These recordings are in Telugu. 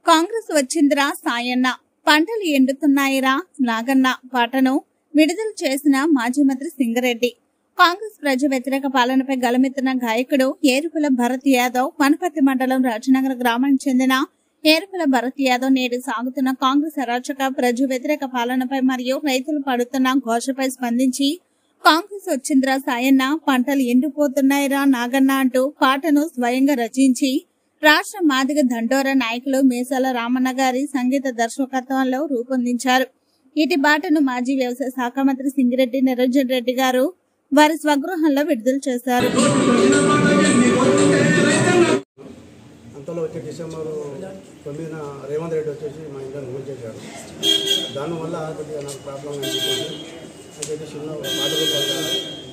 కాంగ్రెస్ వచ్చిందిరా సాయన్న, పంటలు ఎండుతున్నాయిరా నాగన్న పాటను విడుదల చేసిన మాజీ మంత్రి సింగరెడ్డి. కాంగ్రెస్ ప్రజా వ్యతిరేక పాలనపై గలమెత్తిన గాయకుడు ఏరుకుల భరత్ యాదవ్ వనపర్తి మండలం రాజనగర గ్రామానికి చెందిన ఏరుకుల భరత్ యాదవ్ నేడు సాగుతున్న కాంగ్రెస్ అరాచక ప్రజా వ్యతిరేక పాలనపై మరియు రైతులు పడుతున్న ఘోషపై స్పందించి కాంగ్రెస్ వచ్చిందిరా సాయన్న, పంటలు ఎండిపోతున్నాయిరా నాగన్న అంటూ పాటను స్వయంగా రచించి రాష్ట్ర మాదిగ దండోర నాయకులు మీసాల రామన్న గారి సంగీత దర్శకత్వంలో రూపొందించారు. ఇటు పాటను మాజీ వ్యవసాయ శాఖ మంత్రి సింగిరెడ్డి నిరంజన్ రెడ్డి గారు వారి స్వగృహంలో విడుదల చేశారు. అంతలో వచ్చే డిసెంబర్ 9న రేవంత్ రెడ్డి వచ్చేసి మా ఇంట్లో రూల్ చేశాడు. దానివల్ల కొద్దిగా నాకు ప్రాబ్లం అనిపించింది. అయితే చిన్న పాటలు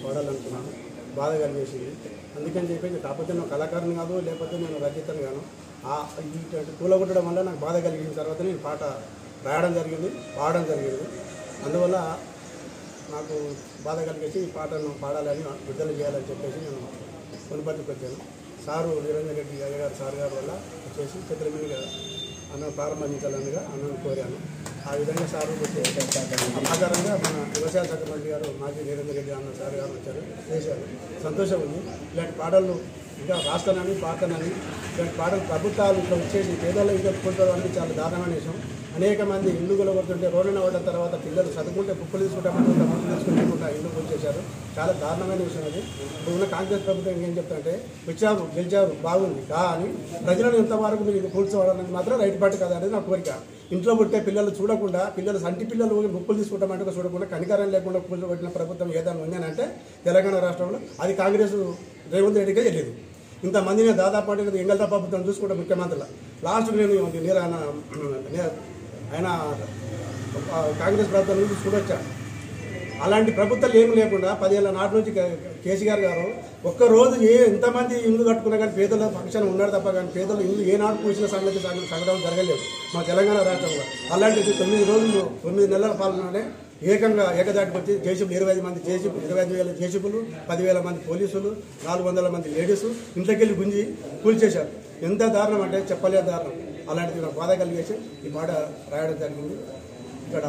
పాడాలనుకున్నాను, బాధ కలిగేసింది. అందుకని చెప్పేసి కాకపోతే నేను కళాకారుని కాదు, లేకపోతే నేను రచయితను కాను. కూలగొట్టడం వల్ల నాకు బాధ కలిగిన తర్వాత నేను పాట రాయడం జరిగింది, పాడడం జరిగింది. అందువల్ల నాకు బాధ కలిగేసి ఈ పాటను పాడాలని విడుదల చేయాలని చెప్పేసి నేను కొనుపర్తికి వచ్చాను. సారు నిరంజన్ రెడ్డి గారు సార్ గారు వల్ల వచ్చేసి చిత్రమీనిగా అన్న ప్రారంభించాలనిగా అన్నను కోరాను. ఆ విధంగా సారు ఆధారంగా మన వ్యవసాయ శాఖ మంత్రి గారు మాజీ నిరంజన్ రెడ్డి అన్న సార్ గారు వచ్చారు, చేశారు. సంతోషం ఉంది. ఇలాంటి పాటలు ఇంకా రాష్ట్రాన్ని పాటనని ఇలాంటి పాటలు ప్రభుత్వాలు ఇక్కడ వచ్చేసి పేదలు ఇంకా కోల్పోవడానికి చాలా దారుణమైన విషయం. అనేక మంది ఇల్లు కొలగొడుతుంటే రోడ్డున పడ్డ తర్వాత పిల్లలు చదువుకుంటే బుక్కులు తీసుకుంటామంటే బుక్కులు తీసుకుంటా ఇల్లు కూల్చేశారు. చాలా దారుణమైన విషయం అది. ఇప్పుడు ఉన్న కాంగ్రెస్ ప్రభుత్వం ఏం చెప్తారంటే వచ్చారు గెలిచారు బాగుంది, కానీ ప్రజలను ఇంతవరకు మీరు కూల్చోవాలనేది మాత్రం రైట్ పార్టీ కదా అనేది నా కోరిక. ఇంట్లో పుట్టే పిల్లలు చూడకుండా, పిల్లలు సంటి పిల్లలు బుక్కులు తీసుకుంటామంటే చూడకుండా, కనికరం లేకుండా కూల్చోబెట్టిన ప్రభుత్వం ఏదైనా ఉందనంటే తెలంగాణ రాష్ట్రంలో అది కాంగ్రెస్ రేవంత్ రెడ్డికే తెలియదు. ఇంతమందిని దాదాపు అంటే ఎంగల్తా ప్రభుత్వం చూసుకుంటే ముఖ్యమంత్రులు లాస్ట్కి నేను ఆయన కాంగ్రెస్ ప్రభుత్వం నుంచి చూడొచ్చాను. అలాంటి ప్రభుత్వాలు ఏమి లేకుండా 10 ఏళ్ల నాటి నుంచి కేసీఆర్ గారు ఒక్కరోజు ఎంతమంది ఇల్లు కట్టుకున్నా కానీ పేదల ఫంక్షన్ ఉన్నాడు తప్ప, కానీ పేదలు ఇల్లు ఏనాడు కూర్చిన సంగతి సంఘటన జరగలేదు మా తెలంగాణ రాష్ట్రంలో. అలాంటిది 9 రోజులు 9 నెలల పాలనలోనే ఏకంగా ఏకదాటికి వచ్చి జేసీబులు 25 మంది జేసీబులు 25,000 జేసీబులు 10,000 మంది పోలీసులు 400 మంది లేడీసు ఇంట్లోకెళ్ళి గుంజి కూల్చేశారు. ఎంత దారుణం అంటే చెప్పలేదు దారుణం. అలాంటిది నాకు బాధ కలిగేసి ఈ పాట రాయడం జరిగింది. ఇక్కడ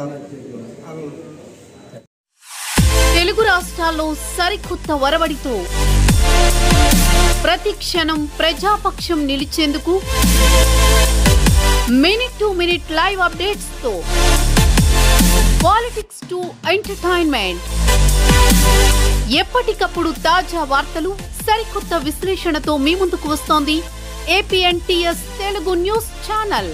తెలుగు రాష్ట్రాల్లో సరికొత్త వరవడితో ప్రతి క్షణం ప్రజాపక్షం నిలిచేందుకు minute to minute live updates తో పాలిటిక్స్ టు ఎంటర్టైన్మెంట్, ఎప్పటికప్పుడు తాజా వార్తలు సరికొత్త విశ్లేషణతో మీ ముందుకు వస్తోంది APNTS తెలుగు న్యూస్ ఛానల్.